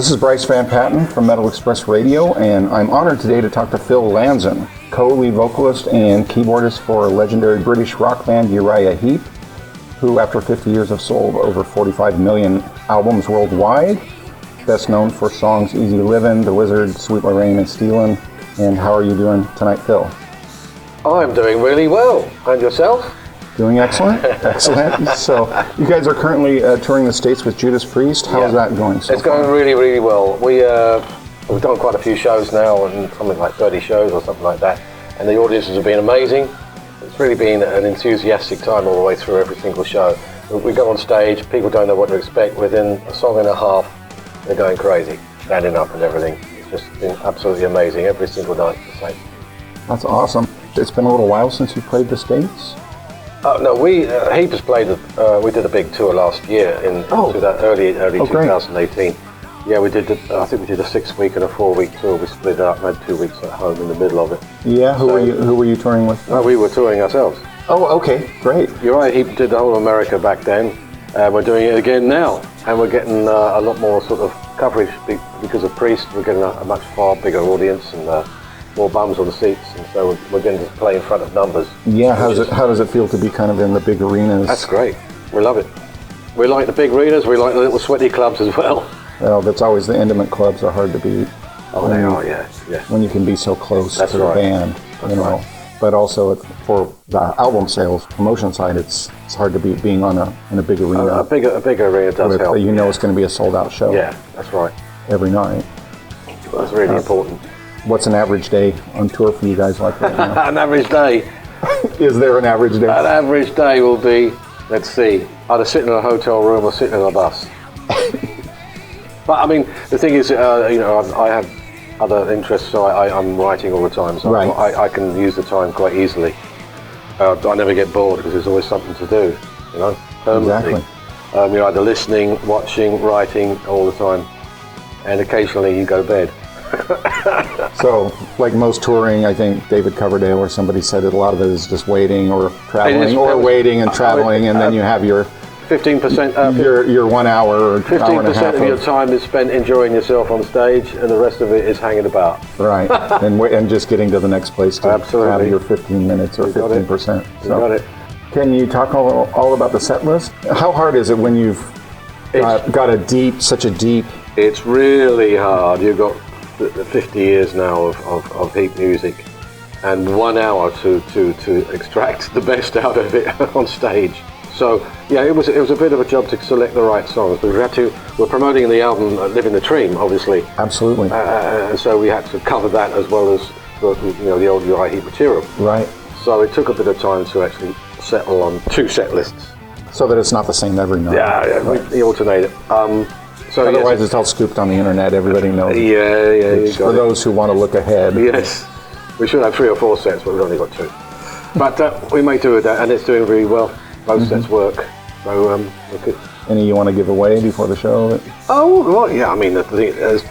This is Bryce Van Patten from Metal Express Radio, and I'm honored today to talk to Phil Lanzon, co-lead vocalist and keyboardist for legendary British rock band Uriah Heep, who after 50 years have sold over 45 million albums worldwide. Best known for songs Easy Livin', The Wizard, Sweet Lorraine, and Stealin'. And how are you doing tonight, Phil? I'm doing really well. And yourself? Doing excellent. Excellent. So you guys are currently touring the States with Judas Priest. How's that going so It's going far? really, really well. We've done quite a few shows now, and something like 30 shows or something like that. And the audiences have been amazing. It's really been an enthusiastic time all the way through every single show. We go on stage, people don't know what to expect. Within a song and a half, they're going crazy, standing up and everything. It's just been absolutely amazing every single night. The same. That's awesome. It's been a little while since you played the States? No, Heep has played. We did a big tour last year into that early 2018. Yeah, we did. I think we did a 6-week and a 4-week tour. We split it up and had 2 weeks at home in the middle of it. Yeah, who were you touring with? We were touring ourselves. Oh, okay, great. Uriah Heep did the whole of America back then. We're doing it again now, and we're getting a lot more sort of coverage because of Priest. We're getting a much far bigger audience and more bums on the seats, and so we're going to play in front of numbers. Yeah, how does it feel to be kind of in the big arenas? That's great. We love it. We like the big arenas. We like the little sweaty clubs as well. Well, that's always the intimate clubs are hard to beat. Oh, they are, yeah. When you can be so close to the band, That's right. But also for the album sales promotion side, it's hard to beat being in a big arena. A bigger arena does help. You know it's going to be a sold out show. Yeah, that's right. Every night. That's really important. What's an average day on tour for you guys like right now? An average day. Is there an average day? An average day will be, let's see, either sitting in a hotel room or sitting in a bus. But I mean, the thing is, I have other interests, so I'm writing all the time, so I can use the time quite easily. I never get bored because there's always something to do, permanently. Exactly. You're either listening, watching, writing all the time, and occasionally you go to bed. So, like most touring, I think David Coverdale or somebody said that a lot of it is just waiting or traveling, or waiting and traveling, and then you have your 15%. Your 1 hour or 15% hour and a half of your time is spent enjoying yourself on stage, and the rest of it is hanging about. Right, and just getting to the next place to have your 15 minutes or 15%. You got it. Can you talk all about the set list? How hard is it when you've got such a deep? It's really hard. You've got 50 years now of Heep music, and 1 hour to extract the best out of it on stage. So yeah, it was a bit of a job to select the right songs. We're promoting the album Living the Dream, obviously. Absolutely. And so we had to cover that as well as the old Uriah Heep material. Right. So it took a bit of time to actually settle on 2 set lists. So that it's not the same every night. Yeah, right. We alternate it. Otherwise, it's all scooped on the internet. Everybody knows. Yeah. For those who want to look ahead. Yes, we should have 3 or 4 sets, but we've only got 2. But we may do with that, and it's doing really well. Both sets work. So Any you want to give away before the show? Oh, well, yeah. I mean, there's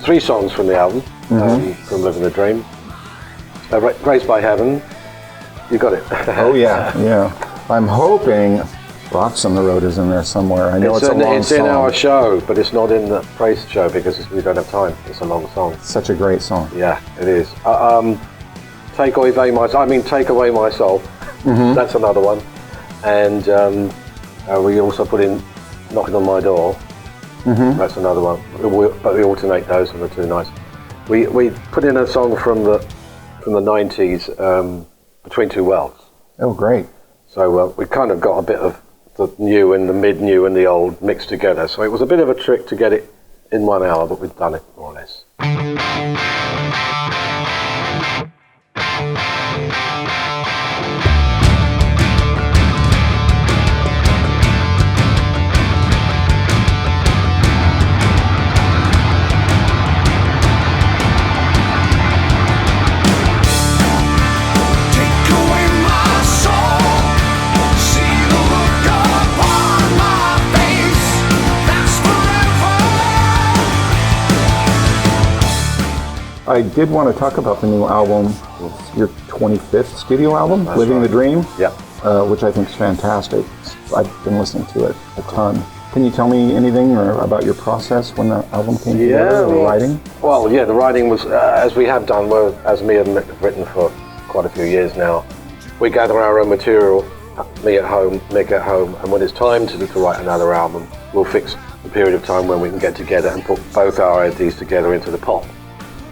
3 songs from the album from Living the Dream. Raised by Heaven. You got it. Oh yeah. I'm hoping Rocks on the Road is in there somewhere. I know it's a long song. It's in our show, but it's not in the Priest show because we don't have time. It's a long song. Such a great song. Yeah, it is. Take Away My Soul. That's another one. And we also put in Knocking on My Door. That's another one. But we alternate those on the 2 nights. We put in a song from the 90s, Between Two Worlds. Oh, great. So we kind of got a bit of the new and the mid-new and the old mixed together. So it was a bit of a trick to get it in 1 hour, but we've done it more or less. I did want to talk about the new album. It's your 25th studio album, That's Living right. the Dream, Yeah. which I think is fantastic. I've been listening to it a ton. Can you tell me anything about your process when the album came together, the writing? Well, yeah, the writing was, as we have done, as me and Mick have written for quite a few years now, we gather our own material, me at home, Mick at home, and when it's time to write another album, we'll fix a period of time when we can get together and put both our ideas together into the pot.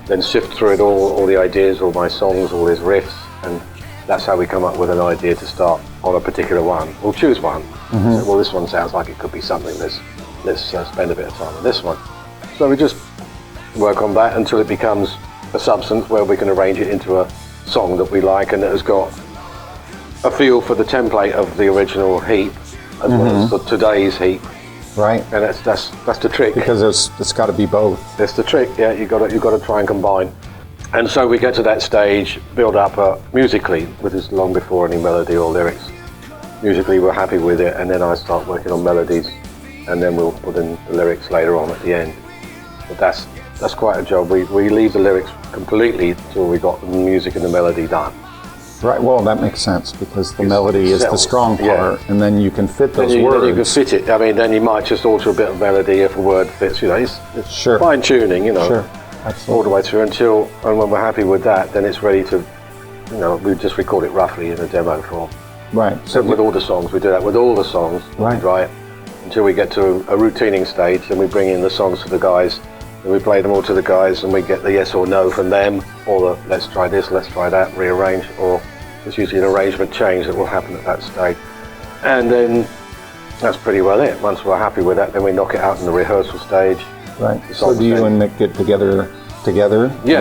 Then sift through it all the ideas, all my songs, all his riffs, and that's how we come up with an idea to start on a particular one. We'll choose one. So, well, this one sounds like it could be something. Let's spend a bit of time on this one. So we just work on that until it becomes a substance where we can arrange it into a song that we like and that has got a feel for the template of the original Heep as well as the today's Heep. Right. And that's the trick. Because it's got to be both. That's the trick. Yeah, you got to try and combine. And so we get to that stage, build up musically, which is long before any melody or lyrics. Musically, we're happy with it, and then I start working on melodies, and then we'll put in the lyrics later on at the end. But that's quite a job. We leave the lyrics completely till we got the music and the melody done. Right. Well, that makes sense because the melody is the strong part, and then you can fit those words. Then you can fit it. I mean, then you might just alter a bit of melody if a word fits. You know, it's fine tuning. You know, all the way through and when we're happy with that, then it's ready to, you know, we just record it roughly in a demo form. Right. So with all the songs, we do that with all the songs. Right. Until we get to a routining stage, then we bring in the songs to the guys, and we play them all to the guys, and we get the yes or no from them, or the let's try this, let's try that, rearrange, or there's usually an arrangement change that will happen at that stage. And then that's pretty well it. Once we're happy with that, then we knock it out in the rehearsal stage. Right. So do you and Mick get together? Yeah.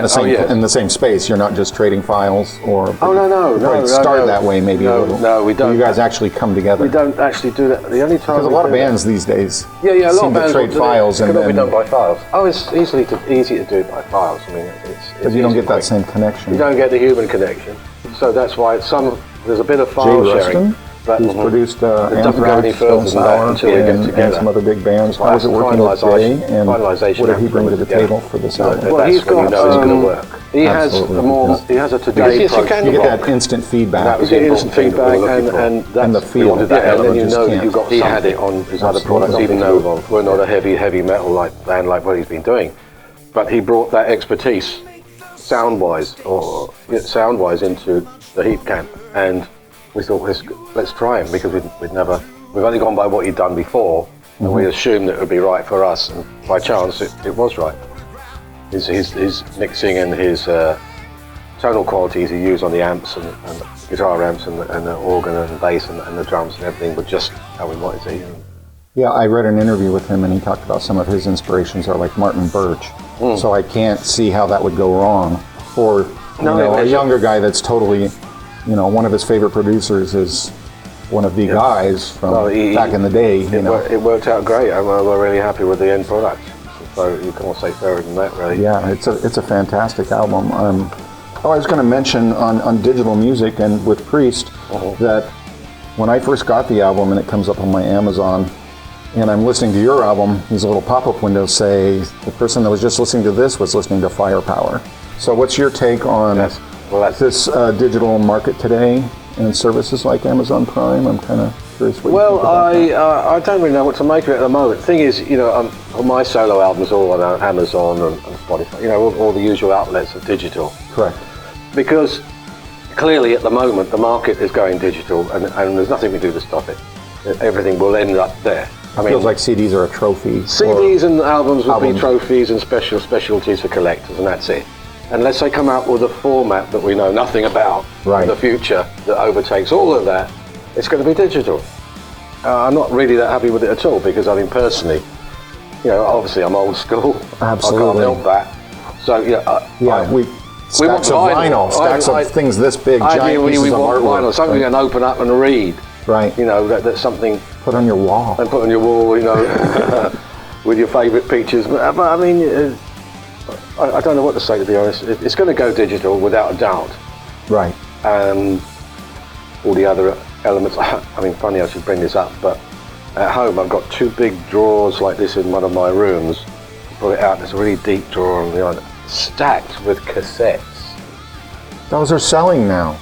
In the same space. You're not just trading files, or no. Start that way, maybe. No, we don't. You guys actually come together. We don't actually do that. The only time because a lot of bands these days. A lot seem of bands to trade files, and it cannot be done by files. Oh, it's easy to do it by files. I mean, because you don't get that same connection. You don't get the human connection. So that's why there's a bit of file sharing. He's produced Anthrax, Phil Lanzon, and some other big bands. How is it working with Jay, and what did he bring to the table for this album? Well, he's got, it's going to work. He has a today approach. You get that instant feedback. You get instant feedback and the feel. And then you know that you've got he had it on his other products, even though we're not a heavy metal band like what he's been doing. But he brought that expertise sound-wise into the Heep camp, and we thought, let's try him, because we've only gone by what he'd done before, and we assumed that it would be right for us, and by chance it was right. His mixing and his tonal qualities he used on the amps and guitar amps and the organ and bass and the drums and everything were just how we wanted to hear them. Yeah, I read an interview with him, and he talked about some of his inspirations are like Martin Birch, so I can't see how that would go wrong for a younger guy that's totally. One of his favorite producers is one of the guys from back in the day. It worked out great. We're really happy with the end product. So you can't say fairer than that, really. Yeah, it's a fantastic album. I was going to mention on digital music and with Priest that when I first got the album and it comes up on my Amazon, and I'm listening to your album, these little pop-up windows say the person that was just listening to this was listening to Firepower. So what's your take on this digital market today and services like Amazon Prime? I'm kind of curious what you think about that. I don't really know what to make of it at the moment. The thing is, my solo albums are all on Amazon and Spotify, all the usual outlets of digital. Correct. Because clearly at the moment the market is going digital, and there's nothing we do to stop it. Everything will end up there. It feels like CDs are a trophy. CDs and albums will be trophies and specialties for collectors, and that's it. Unless they come out with a format that we know nothing about in the future that overtakes all of that, it's going to be digital. I'm not really that happy with it at all, because personally, obviously I'm old school. Absolutely. I can't help that. So we stacks of vinyl, stacks of things this big, giant pieces of artwork. Something you can open up and read. Right. That's something. Put on your wall. And put on your wall, with your favourite pictures. But I mean, I don't know what to say, to be honest. It's going to go digital without a doubt. Right. All the other elements. Funny I should bring this up, but at home I've got two big drawers like this in one of my rooms. Brought it out. There's a really deep drawer on the other, stacked with cassettes. Those are selling now.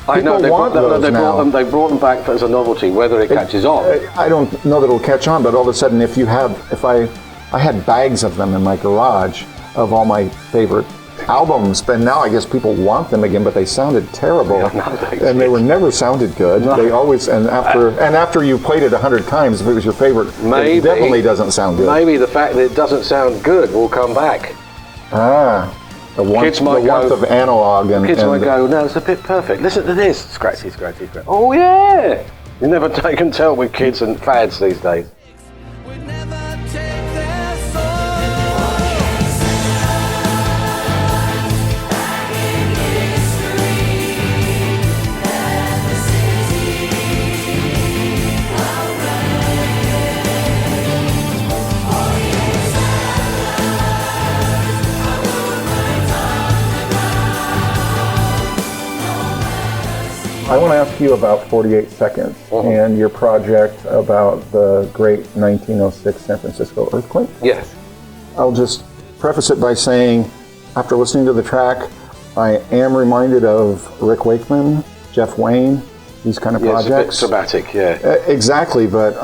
I know, People want those now. They brought them back as a novelty, whether it catches on. I don't know that it'll catch on, but all of a sudden, I had bags of them in my garage of all my favorite albums, but now I guess people want them again, but they sounded terrible, and they were never sounded good. No. They always, and after you played it 100 times, if it was your favorite, it definitely doesn't sound good. Maybe the fact that it doesn't sound good will come back. The warmth of analog. Kids might go, no, it's a bit perfect. Listen to this. Scratchy, scratchy, scratchy. Oh, yeah. You never can tell with kids and fads these days. I want to ask you about 48 Seconds and your project about the great 1906 San Francisco earthquake. Yes. I'll just preface it by saying, after listening to the track, I am reminded of Rick Wakeman, Jeff Wayne, these kind of projects. It's a bit dramatic, yeah. Exactly, but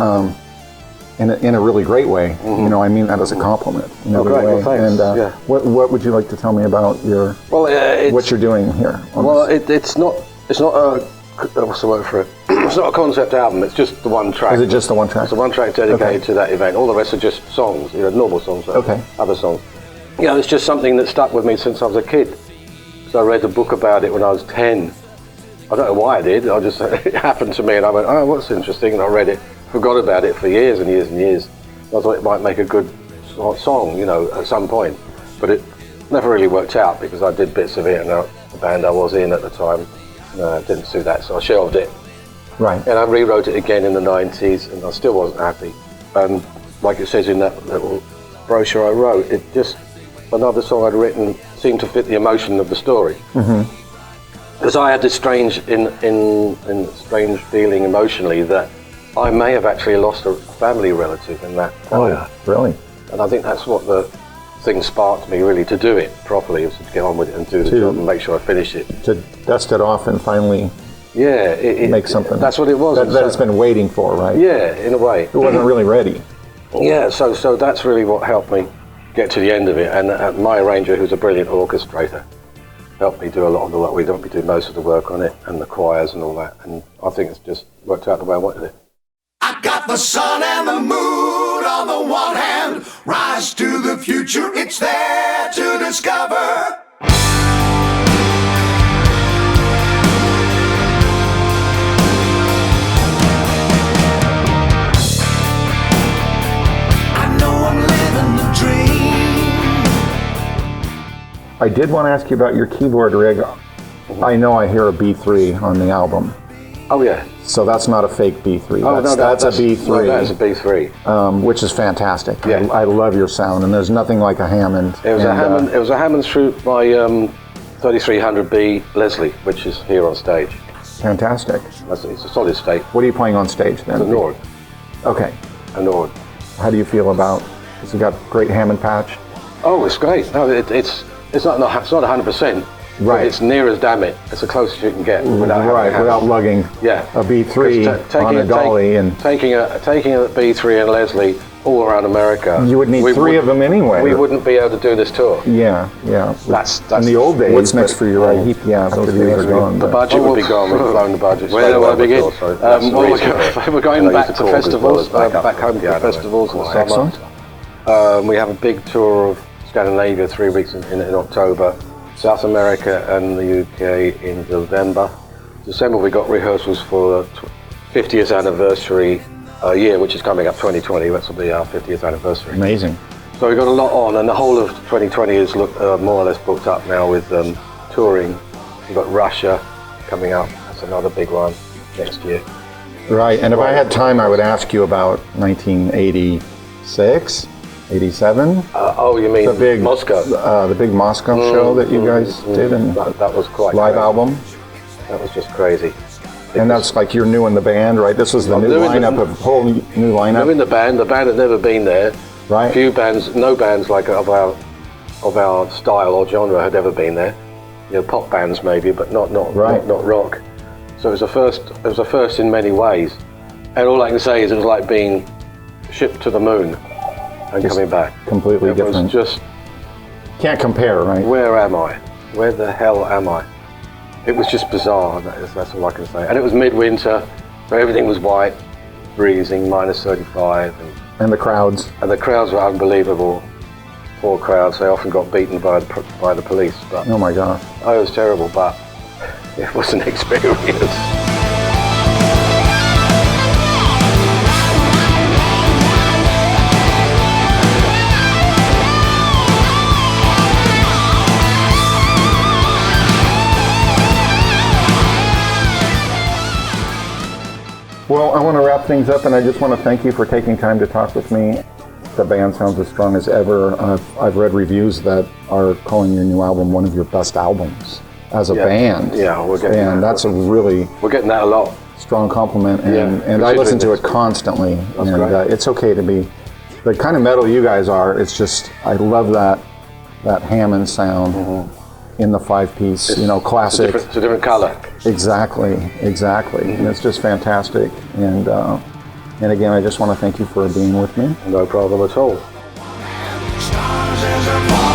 in a really great way. You know, I mean that as a compliment. In a great way. Well, thanks. And what would you like to tell me about your what you're doing here? It's not a what's the word for it? It's not a concept album. It's just the one track. Is it just the one track? It's the one track dedicated to that event. All the rest are just songs, normal songs. Other songs. Yeah, it's just something that stuck with me since I was a kid. So I read a book about it when I was 10. I don't know why I did. It happened to me, and I went, oh, what's interesting? And I read it, forgot about it for years and years and years. I thought it might make a good song, at some point. But it never really worked out because I did bits of it, and the band I was in at the time didn't suit that, so I shelved it. Right. And I rewrote it again in the 90s, and I still wasn't happy. And like it says in that little brochure I wrote, it just, another song I'd written seemed to fit the emotion of the story. Because I had this strange feeling emotionally that I may have actually lost a family relative in that fire. Oh, really? And I think that's what the thing sparked me really to do it properly, was to get on with it and do the job and make sure I finish it. To dust it off and finally make something. That's what it was. That it's been waiting for, right? Yeah, in a way. It wasn't really ready. Yeah, so that's really what helped me get to the end of it. And my arranger, who's a brilliant orchestrator, helped me do a lot of the work. We helped me do most of the work on it, and the choirs and all that. And I think it's just worked out the way I wanted it. I got the sun and the moon on the one hand, rise to the future, it's there to discover. I know I'm living the dream. I did want to ask you about your keyboard rig. I know I hear a B3 on the album. Oh yeah. So that's not a fake B3. Oh, that's a B3. No, that's a B3. Which is fantastic. Yeah. I love your sound, and there's nothing like a Hammond. It was a Hammond through my 3300B Leslie, which is here on stage. Fantastic. It's a solid state. What are you playing on stage then? It's a Nord. Okay. A Nord. How do you feel about? Has it got great Hammond patch? Oh, it's great. No, it's not 100%. Right. It's near as damn it. It's the closest you can get without lugging a B3 on a dolly and taking a B3 and Leslie all around America. You would need three of them anyway. We wouldn't be able to do this tour. Yeah. That's in the old days. What's next for Uriah Heep? Yeah, those days are gone. The budget would be gone. We've blown the budget. We're going back to festivals, back home to festivals in the summer. We have a big tour of Scandinavia, 3 weeks in October. South America and the UK in December. December we got rehearsals for the 50th anniversary year, which is coming up 2020. That will be our 50th anniversary. Amazing. So we've got a lot on, and the whole of 2020 is more or less booked up now with touring. We've got Russia coming up. That's another big one next year. Right, and if I had time, I would ask you about 1986. 87? You mean the big Moscow? The big Moscow show that you guys did, and that was quite live crazy. album. That was just crazy. And that's like you're new in the band, right? This was the new lineup, a whole new lineup. New in the band. The band had never been there. Right. No bands like of our style or genre had ever been there. Pop bands maybe, but not rock. So it was a first. It was a first in many ways. And all I can say is it was like being shipped to the moon and coming back. Completely different. It was just, can't compare, right? where am I? Where the hell am I? It was just bizarre. That's all I can say. And it was midwinter, where everything was white, freezing, minus 35, And the crowds. and the crowds were unbelievable. Poor crowds. They often got beaten by the police. But Oh my gosh. oh, it was terrible. But it was an experience. Well, I want to wrap things up, and I just want to thank you for taking time to talk with me. The band sounds as strong as ever. I've read reviews that are calling your new album one of your best albums as a band. Yeah, we're getting and that. that's a really We're getting that a lot. strong compliment. And, Yeah, and I listen to it considering constantly. And great. it's okay to be the kind of metal you guys are. It's just, I love that Hammond sound in the 5-piece, classic. It's a different colour. Exactly. And it's just fantastic. And again, I just want to thank you for being with me. No problem at all. Stars as a